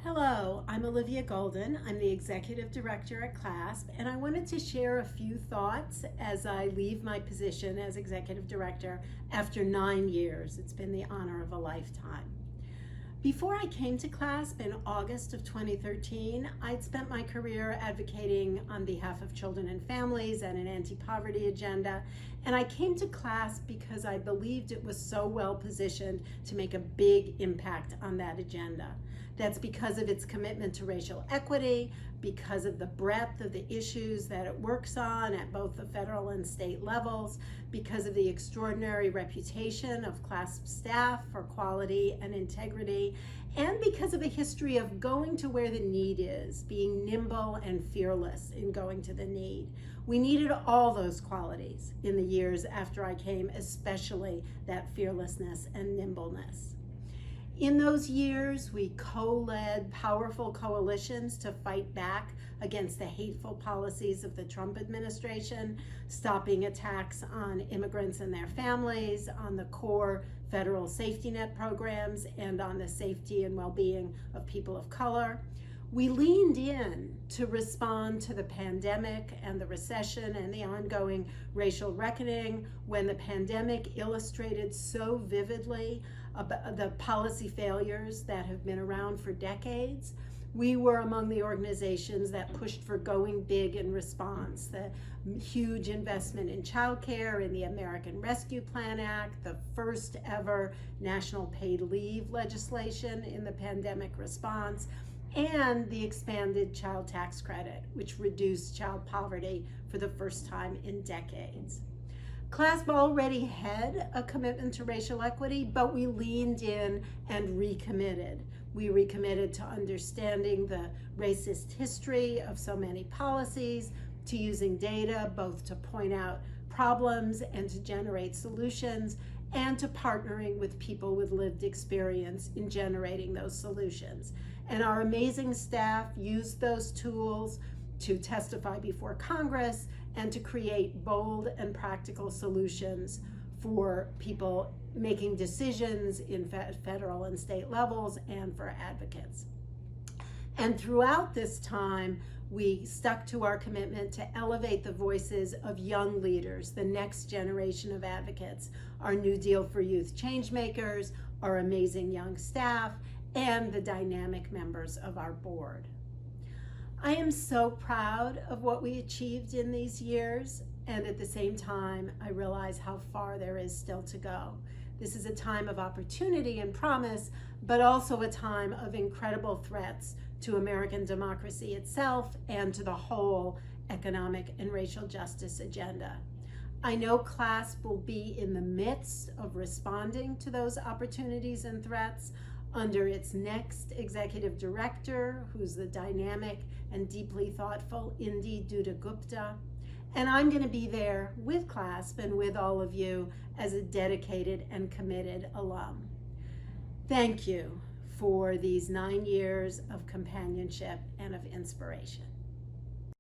Hello, I'm Olivia Golden. I'm the Executive Director at CLASP, and I wanted to share a few thoughts as I leave my position as Executive Director after 9 years. It's been the honor of a lifetime. Before I came to CLASP in August of 2013, I'd spent my career advocating on behalf of children and families and an anti-poverty agenda, and I came to CLASP because I believed it was so well positioned to make a big impact on that agenda. That's because of its commitment to racial equity, because of the breadth of the issues that it works on at both the federal and state levels, because of the extraordinary reputation of CLASP staff for quality and integrity, and because of a history of going to where the need is, being nimble and fearless in going to the need. We needed all those qualities in the years after I came, especially that fearlessness and nimbleness. In those years, we co-led powerful coalitions to fight back against the hateful policies of the Trump administration, stopping attacks on immigrants and their families, on the core federal safety net programs, and on the safety and well-being of people of color. We leaned in to respond to the pandemic and the recession and the ongoing racial reckoning when the pandemic illustrated so vividly the policy failures that have been around for decades. We were among the organizations that pushed for going big in response. The huge investment in childcare, in the American Rescue Plan Act, the first ever national paid leave legislation in the pandemic response, and the expanded child tax credit, which reduced child poverty for the first time in decades. CLASP already had a commitment to racial equity, but we leaned in and recommitted. We recommitted to understanding the racist history of so many policies, to using data both to point out problems and to generate solutions, and to partnering with people with lived experience in generating those solutions. And our amazing staff used those tools to testify before Congress and to create bold and practical solutions for people making decisions in federal and state levels and for advocates. And throughout this time, we stuck to our commitment to elevate the voices of young leaders, the next generation of advocates, our New Deal for Youth changemakers, our amazing young staff, and the dynamic members of our board. I am so proud of what we achieved in these years, and at the same time, I realize how far there is still to go. This is a time of opportunity and promise, but also a time of incredible threats to American democracy itself and to the whole economic and racial justice agenda. I know CLASP will be in the midst of responding to those opportunities and threats under its next executive director, who's the dynamic and deeply thoughtful Indi Gupta. And I'm going to be there with CLASP and with all of you as a dedicated and committed alum. Thank you for these 9 years of companionship and of inspiration.